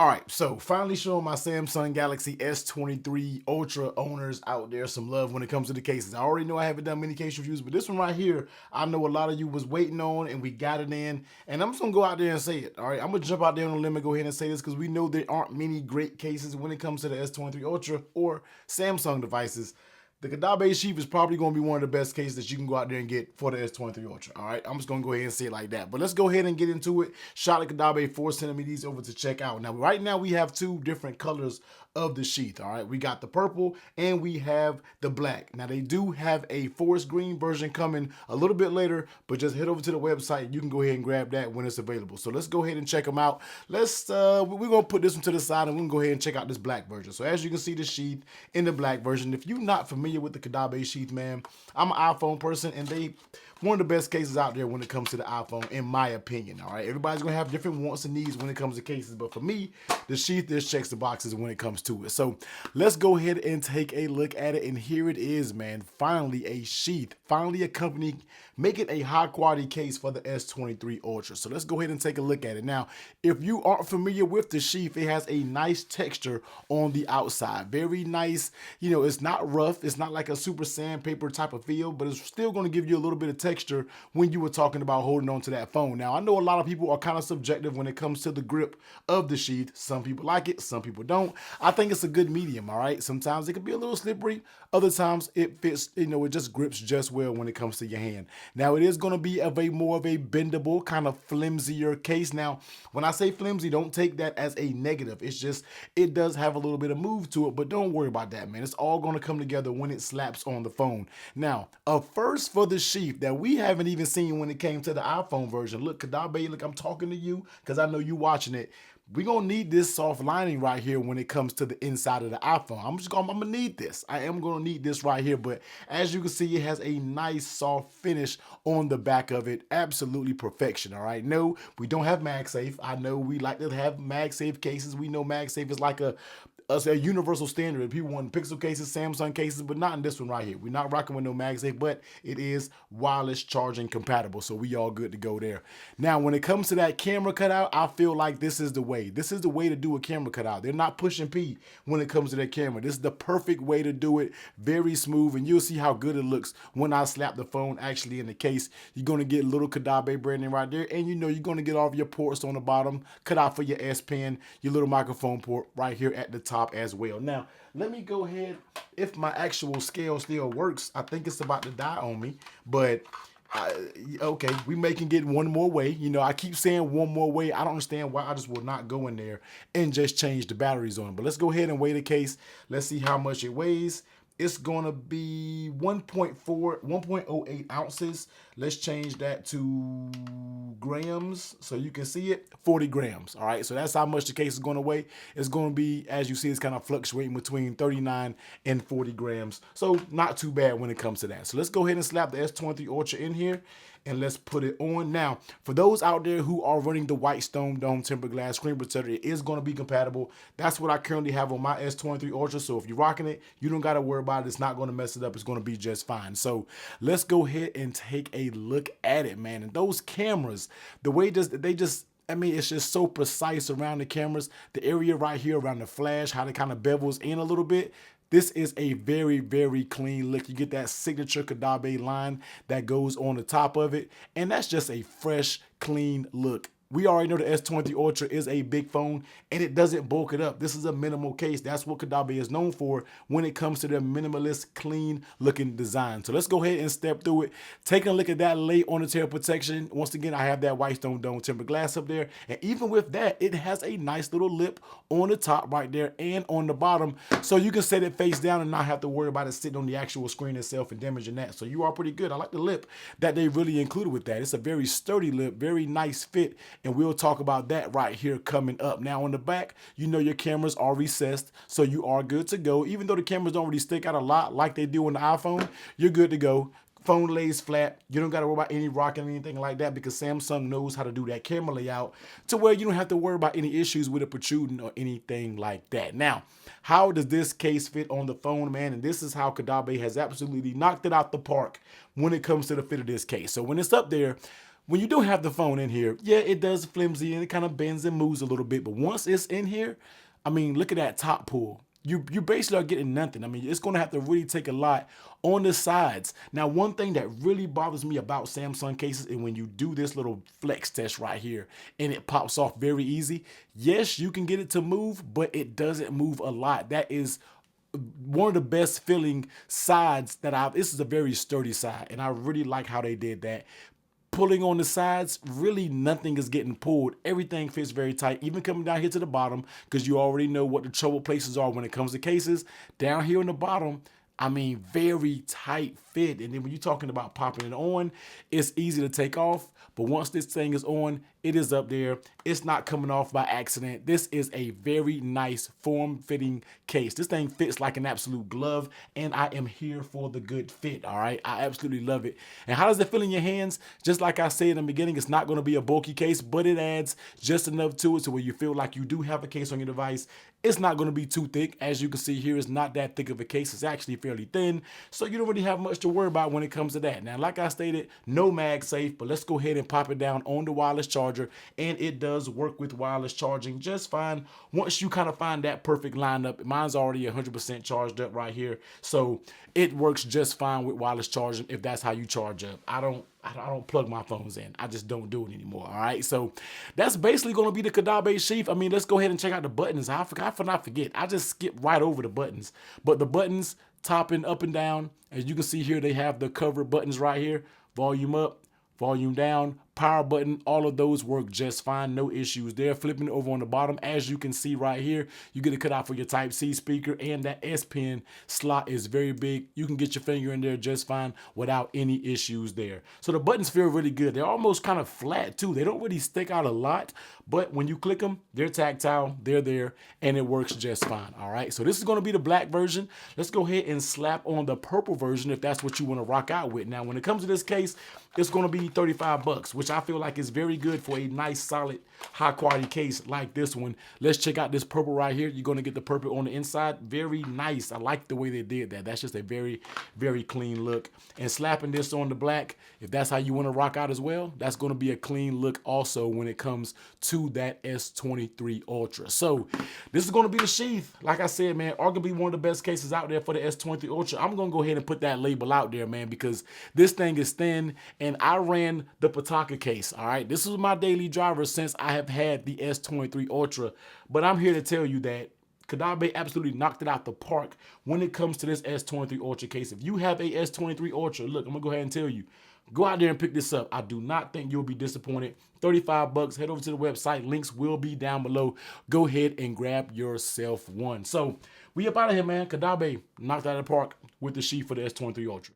All right, so finally showing my Samsung Galaxy S23 Ultra owners out there some love when it comes to the cases. I already know I haven't done many case reviews, but this one right here, I know a lot of you was waiting on, and we got it in. And I'm just gonna go out there and say it. All right, I'm gonna jump out there on a limb and go ahead and say this because we know there aren't many great cases when it comes to the S23 Ultra or Samsung devices. The Caudabe Sheath is probably going to be one of the best cases that you can go out there and get for the S23 Ultra. All right, I'm just going to go ahead and say it like that. But let's go ahead and get into it. Shout out to Caudabe for sending me these over to check out. Now, right now we have two different colors of the sheath. All right, we got the purple and we have the black. Now, they do have a forest green version coming a little bit later, but just head over to the website and you can go ahead and grab that when it's available. So let's go ahead and check them out. We're going to put this one to the side and we're going to go ahead and check out this black version. So as you can see, the sheath in the black version. If you're not familiar with the Caudabe Sheath, man, I'm an iPhone person, and they one of the best cases out there when it comes to the iPhone, in my opinion. All right, everybody's gonna have different wants and needs when it comes to cases, but for me, the sheath just checks the boxes when it comes to it. So let's go ahead and take a look at it, and here it is, man. Finally a sheath, finally a company making a high quality case for the S23 Ultra. So let's go ahead and take a look at it. Now, if you aren't familiar with the sheath, it has a nice texture on the outside, very nice. You know, it's not rough, it's not like a super sandpaper type of feel, but it's still going to give you a little bit of texture when you were talking about holding on to that phone. Now, I know a lot of people are kind of subjective when it comes to the grip of the sheath. Some people like it, some people don't. I think it's a good medium, all right? Sometimes it can be a little slippery, other times it fits, you know, it just grips just well when it comes to your hand. Now, it is going to be of a more of a bendable, kind of flimsier case. Now, when I say flimsy, don't take that as a negative. It's just, it does have a little bit of move to it, but don't worry about that, man. It's all going to come together when it slaps on the phone. Now, a first for the sheath that we haven't even seen when it came to the iPhone version. Look, Caudabe, look, I'm talking to you because I know you watching it. We're going to need this soft lining right here when it comes to the inside of the iPhone. I'm going to need this. I am going to need this right here. But as you can see, it has a nice soft finish on the back of it. Absolutely perfection, all right? No, we don't have MagSafe. I know we like to have MagSafe cases. We know MagSafe is like a universal standard. People want Pixel cases, Samsung cases, but not in this one right here. We're not rocking with no MagSafe, but it is wireless charging compatible, so we all good to go there. Now, when it comes to that camera cutout, I feel like this is the way. This is the way to do a camera cutout. They're not pushing P when it comes to that camera. This is the perfect way to do it. Very smooth, and you'll see how good it looks when I slap the phone actually in the case. You're going to get little Caudabe branding right there, and you know you're going to get all of your ports on the bottom, cut out for your S Pen, your little microphone port right here at the top as well. Now, let me go ahead, if my actual scale still works. I think it's about to die on me, but okay, we may can get one more way. You know, I keep saying one more way. I don't understand why I just will not go in there and just change the batteries on it. But let's go ahead and weigh the case. Let's see how much it weighs. It's going to be 1.08 ounces. Let's change that to grams so you can see it. 40 grams. All right, so that's how much the case is going to weigh. It's going to be, as you see, it's kind of fluctuating between 39 and 40 grams. So not too bad when it comes to that. So let's go ahead and slap the S23 Ultra in here and let's put it on. Now, for those out there who are running the white stone dome tempered glass screen protector, it is going to be compatible. That's what I currently have on my S23 Ultra. So if you're rocking it, you don't got to worry about it. It's not going to mess it up. It's going to be just fine. So let's go ahead and take a look at it, man. And those cameras, the way I mean, it's just so precise around the cameras. The area right here around the flash, how it kind of bevels in a little bit. This is a very, very clean look. You get that signature Caudabe line that goes on the top of it, and that's just a fresh, clean look. We already know the S23 Ultra is a big phone, and it doesn't bulk it up. This is a minimal case. That's what Caudabe is known for when it comes to their minimalist, clean-looking design. So let's go ahead and step through it. Taking a look at that late on the tail protection. Once again, I have that white stone dome tempered glass up there, and even with that, it has a nice little lip on the top right there and on the bottom, so you can set it face down and not have to worry about it sitting on the actual screen itself and damaging that. So you are pretty good. I like the lip that they really included with that. It's a very sturdy lip, very nice fit, and we'll talk about that right here coming up. Now on the back, you know your cameras are recessed, so you are good to go. Even though the cameras don't really stick out a lot like they do on the iPhone, you're good to go. Phone lays flat. You don't got to worry about any rocking or anything like that because Samsung knows how to do that camera layout to where you don't have to worry about any issues with it protruding or anything like that. Now, how does this case fit on the phone, man? And this is how Caudabe has absolutely knocked it out the park when it comes to the fit of this case. So when it's up there, when you do have the phone in here, yeah, it does flimsy and it kind of bends and moves a little bit. But once it's in here, I mean, look at that top pull. You basically are getting nothing. I mean, it's going to have to really take a lot on the sides. Now, one thing that really bothers me about Samsung cases, and when you do this little flex test right here and it pops off very easy, yes, you can get it to move, but it doesn't move a lot. That is one of the best feeling sides that this is a very sturdy side, and I really like how they did that. Pulling on the sides, really nothing is getting pulled. Everything fits very tight, even coming down here to the bottom, because you already know what the trouble places are when it comes to cases. Down here on the bottom, I mean, very tight fit. And then when you're talking about popping it on, it's easy to take off. But once this thing is on, it is up there. It's not coming off by accident. This is a very nice form-fitting case. This thing fits like an absolute glove, and I am here for the good fit, all right? I absolutely love it. And how does it feel in your hands? Just like I said in the beginning, it's not going to be a bulky case, but it adds just enough to it to where you feel like you do have a case on your device. It's not going to be too thick. As you can see here, it's not that thick of a case. It's actually fairly thin, so you don't really have much to worry about when it comes to that. Now, like I stated, no MagSafe, but let's go ahead and pop it down on the wireless charger, and it does work with wireless charging just fine once you kind of find that perfect lineup. Mine's already 100% charged up right here, so it works just fine with wireless charging if that's how you charge up. I don't plug my phones in. I just don't do it anymore, all right? So that's basically going to be the Caudabe Sheath. I mean, let's go ahead and check out the buttons. I forget. I just skipped right over the buttons. But the buttons, top and up and down, as you can see here, they have the cover buttons right here. Volume up, volume down, power button, all of those work just fine, no issues there. Flipping it over on the bottom, as you can see right here, you get a cutout for your Type-C speaker, and that S Pen slot is very big. You can get your finger in there just fine without any issues there. So the buttons feel really good. They're almost kind of flat too. They don't really stick out a lot, but when you click them, they're tactile, they're there, and it works just fine, all right? So this is gonna be the black version. Let's go ahead and slap on the purple version if that's what you wanna rock out with. Now, when it comes to this case, it's gonna be 35 bucks, which I feel like is very good for a nice, solid, high quality case like this one. Let's check out this purple right here. You're gonna get the purple on the inside. Very nice. I like the way they did that. That's just a very, very clean look. And slapping this on the black, if that's how you wanna rock out as well, that's gonna be a clean look also when it comes to that S23 Ultra. So this is gonna be the Sheath. Like I said, man, arguably one of the best cases out there for the S23 Ultra. I'm gonna go ahead and put that label out there, man, because this thing is thin, and I ran the Pataka case, all right? This is my daily driver since I have had the S23 Ultra, but I'm here to tell you that Caudabe absolutely knocked it out the park when it comes to this S23 Ultra case. If you have a S23 Ultra, look, I'm gonna go ahead and tell you, go out there and pick this up. I do not think you'll be disappointed. 35 bucks, head over to the website. Links will be down below. Go ahead and grab yourself one. So we up out of here, man. Caudabe knocked out of the park with the Sheath for the S23 Ultra.